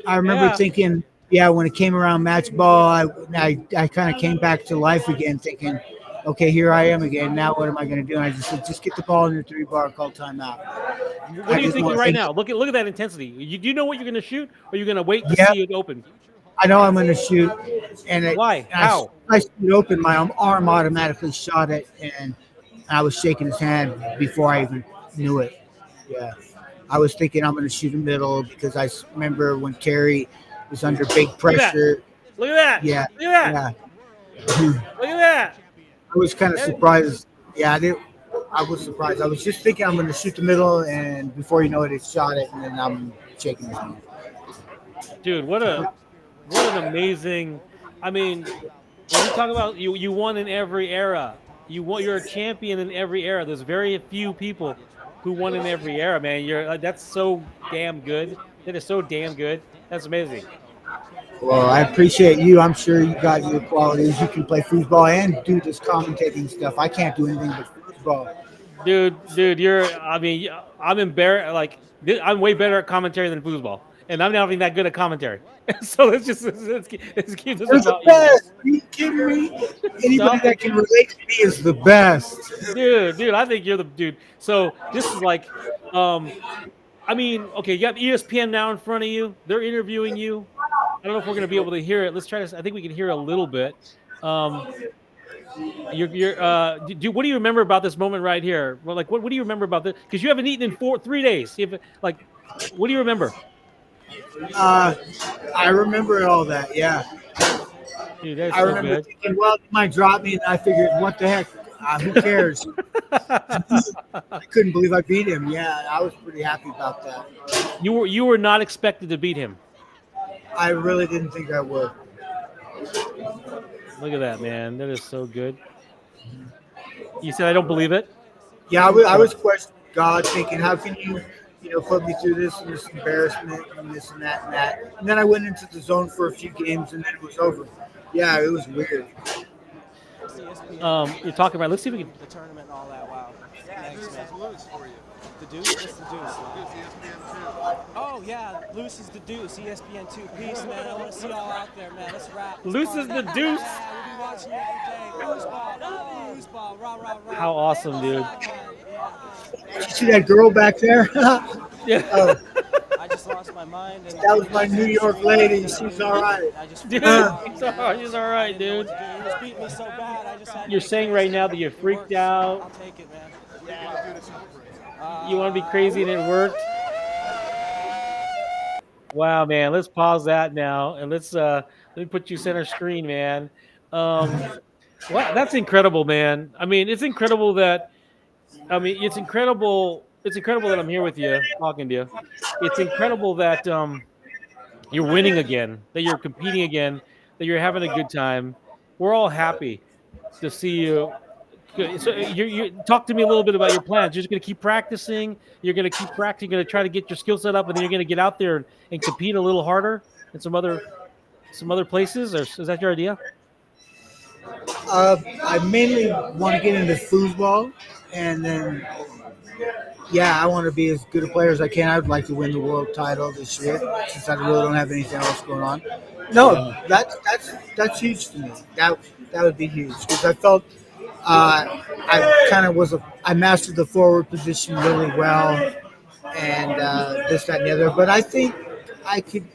I remember thinking, yeah, when it came around match ball, I kind of came back to life again, thinking, okay, here I am again. Now what am I going to do? And I just said, just get the ball in the 3-bar, call timeout. What I are you just thinking want right to now? Look at that intensity. Do you know what you're going to shoot, or you're going to wait to yeah, see it open? I know I'm going to shoot, Why? and How? I shoot open, my arm automatically shot it, and I was shaking his hand before I even knew it. Yeah, I was thinking I'm going to shoot the middle because remember when Kerry was under big Look at that! pressure. Look at that! Yeah, Look at that! yeah. Look at that! I was kind of That- surprised. Yeah, I did. I was surprised. I was just thinking I'm going to shoot the middle, and before you know it, it shot it, and then I'm shaking his hand. Dude, what an amazing. I mean, when we talk about you won in every era. You're a champion in every era. There's very few people who won in every era, man. That's so damn good. That is so damn good. That's amazing. Well, I appreciate you. I'm sure you got your qualities. You can play foosball and do this commentating stuff. I can't do anything but foosball. Dude, I mean, I'm embarrassed. Like, I'm way better at commentary than foosball, and I'm not even that good at commentary. So let's keep this They're the about you, man. best. Are you kidding me? Anybody Stop it, that can relate to me is the best. dude. I think you're the dude. So this is like, um, I mean, okay, you have ESPN now in front of you. They're interviewing you. I don't know if we're gonna be able to hear it. Let's try to. I think we can hear a little bit. Um, what do you remember about this moment right here? Well, like, what do you remember about this? Because you haven't eaten in 3 days. Like, what do you remember? Uh, I remember all that. Yeah, Dude, that's I so remember good. thinking, well, they might drop me, and I figured, what the heck? Who cares? I couldn't believe I beat him. Yeah, I was pretty happy about that. You were not expected to beat him. I really didn't think I would. Look at that, man. That is so good. You said I don't believe it. Yeah, I was questioning God, thinking, how can put me through this and this embarrassment and this and that and that. And then I went into the zone for a few games, and then it was over. Yeah, it was weird. You're talking about. Let's see if we can. The tournament and all that. Wow. Thanks, man. The Deuce? What's the Deuce? Oh, yeah. Loose is the Deuce. ESPN2. Peace, man. I want to see y'all out there, man. Let's rap. Loose is the deuce. Yeah, we'll be watching you every day. Foosball. Foosball. Rah, rah, rah. How awesome, dude. You see that girl back there? Yeah. Oh, I just lost my mind. And that was my New York lady. She's all right. I just Dude, freaked he's out, all right. He's all right, I didn't know dude. what to do. He was beating me so bad. I just had to You're make saying the right best now of that it. you're It freaked works. out. I'll take it, man. You want to be crazy and it worked. Wow, man. Let's pause that now and let me put you center screen, man. Wow, that's incredible, man. I mean, it's incredible that it's incredible. It's incredible that I'm here with you, talking to you. It's incredible that you're winning again, that you're competing again, that you're having a good time. We're all happy to see you. Good. So you talk to me a little bit about your plans. You're just going to keep practicing. You're going to keep practicing. You're going to try to get your skill set up, and then you're going to get out there and compete a little harder in some other places. Or is that your idea? I mainly want to get into foosball, and then yeah, I want to be as good a player as I can. I would like to win the world title this year, since I really don't have anything else going on. No, that's huge to me. That would be huge because I felt I kind of I mastered the forward position really well, and this, that, and the other. But I think I could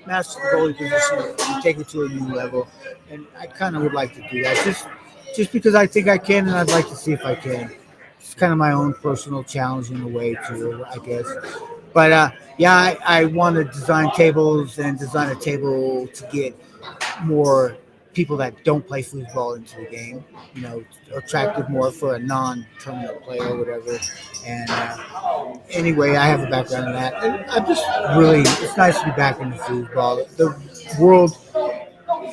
master the goalie position and take it to a new level, and I kind of would like to do that. Just because I think I can, and I'd like to see if I can. It's kind of my own personal challenge in a way too, I guess. But yeah, I want to design tables and design a table to get more people that don't play football into the game. Attractive more for a non-tournament player or whatever. And anyway, I have a background in that. And I'm just really, it's nice to be back in the football. The world,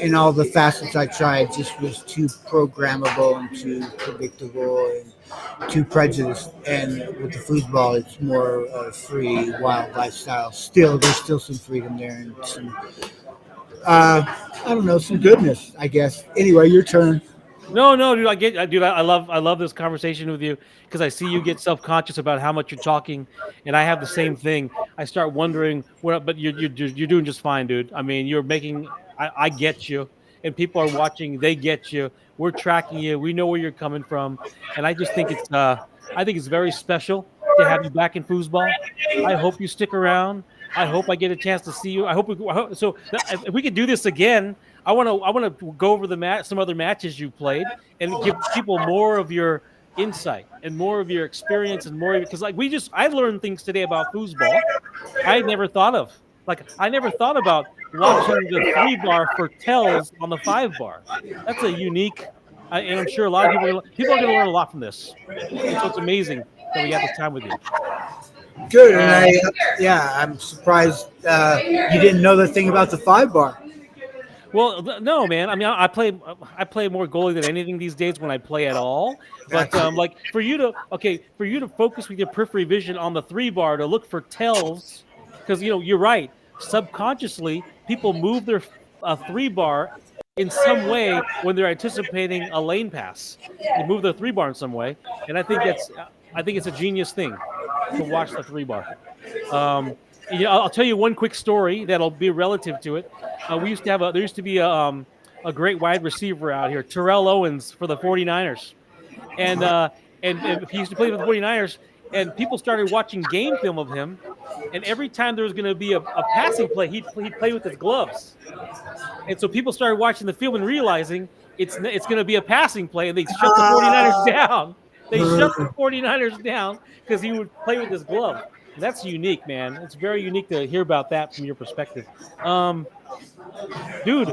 in all the facets I tried, just was too programmable and too predictable and too prejudiced. And with the football, it's more free, wild lifestyle. There's still some freedom there and some, I don't know, some goodness, I guess. Anyway, your turn. No, dude. I love this conversation with you because I see you get self-conscious about how much you're talking, and I have the same thing. I start wondering what, but you're doing just fine, dude. I mean, you're making. I get you, and people are watching. They get you. We're tracking you. We know where you're coming from, and I think it's very special to have you back in foosball. I hope you stick around. I hope I get a chance to see you. If we could do this again, I want to go over the some other matches you played and give people more of your insight and more of your experience and more because like I learned things today about foosball I never thought of. Like I never thought about watching the 3 bar for tells on the 5 bar. That's a unique, and I'm sure a lot of people are going to learn a lot from this. And so it's amazing that we got this time with you. Good, and I'm surprised you didn't know the thing about the 5 bar. Well, no, man. I mean, I play more goalie than anything these days when I play at all. But Gotcha. like for you to focus with your periphery vision on the 3 bar to look for tells, because you're right. Subconsciously, people move their 3 bar in some way when they're anticipating a lane pass. They move their 3 bar in some way, and I think it's a genius thing to watch the 3 bar. I'll tell you one quick story that'll be relative to it. There used to be a great wide receiver out here, Terrell Owens for the 49ers. And he used to play for the 49ers, and people started watching game film of him. And every time there was going to be a passing play, he'd play with his gloves. And so people started watching the film and realizing it's going to be a passing play, and they shut the 49ers down. They shut the 49ers down because he would play with his glove. And that's unique, man. It's very unique to hear about that from your perspective. Dude,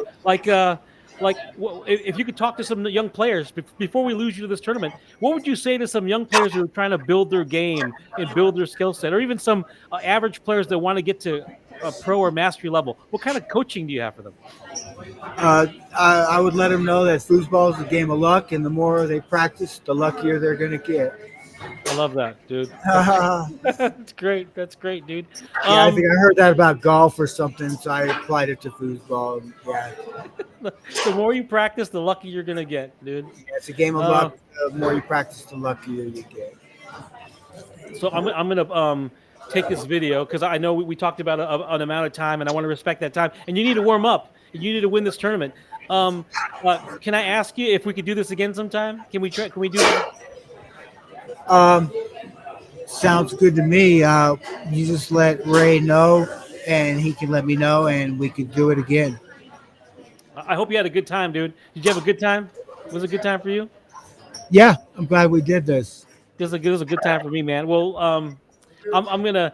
if you could talk to some young players before we lose you to this tournament, what would you say to some young players who are trying to build their game and build their skill set, or even some average players that want to get to a pro or mastery level? What kind of coaching do you have for them? I would let them know that foosball is a game of luck, and the more they practice, the luckier they're going to get. I love that, dude. That's great. That's great, dude. I think I heard that about golf or something, so I applied it to foosball. Yeah. The more you practice, the luckier you're gonna get, dude. It's a game of luck. The more you practice, the luckier you get. So I'm gonna take this video because I know we talked about an amount of time, and I want to respect that time. And you need to warm up. And you need to win this tournament. Can I ask you if we could do this again sometime? Can we try? Can we do that? Sounds good to me. You just let Ray know, and he can let me know, and we could do it again. I hope you had a good time, dude. Did you have a good time? Was it a good time for you? Yeah, I'm glad we did this. It was a good time for me, man. Well, I'm gonna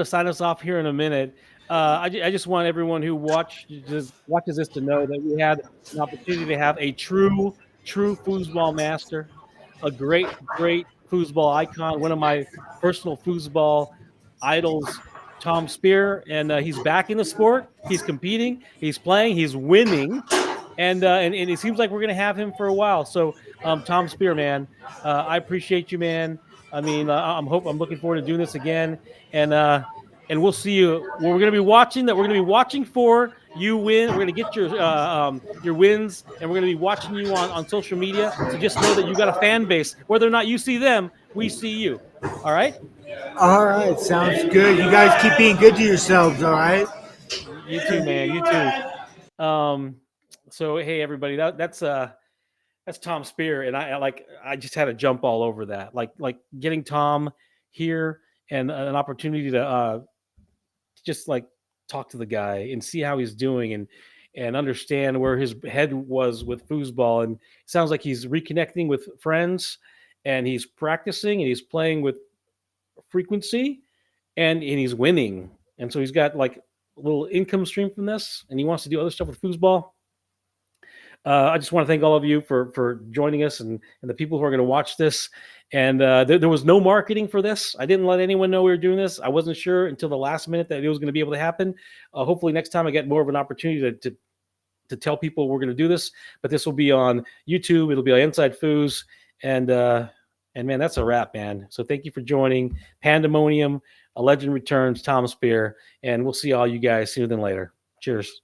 sign us off here in a minute. I just want everyone who watches this to know that we had an opportunity to have a true foosball master, a great foosball icon, one of my personal foosball idols, Tom Spear, and he's back in the sport. He's competing, he's playing, he's winning, and it seems like we're gonna have him for a while. So, Tom Spear, man, I appreciate you, man. I mean, I'm looking forward to doing this again, and we'll see you. We're going to be watching that. We're going to be watching for you win. We're going to get your wins, and we're going to be watching you on social media. So just know that you got a fan base. Whether or not you see them, we see you. All right? All right. Sounds good. You guys keep being good to yourselves, all right? You too, man. You too. So, hey, everybody, that's Tom Spear, and I just had to jump all over that. Like getting Tom here and an opportunity to just like talk to the guy and see how he's doing and understand where his head was with foosball. And it sounds like he's reconnecting with friends, and he's practicing, and he's playing with frequency, and he's winning. And so he's got like a little income stream from this, and he wants to do other stuff with foosball. I just want to thank all of you for joining us and the people who are going to watch this. And there was no marketing for this. I didn't let anyone know we were doing this. I wasn't sure until the last minute that it was going to be able to happen. Hopefully next time I get more of an opportunity to tell people we're going to do this. But this will be on YouTube. It'll be on Inside Foos. And man, that's a wrap, man. So thank you for joining. Pandemonium, A Legend Returns, Tom Spear. And we'll see all you guys sooner than later. Cheers.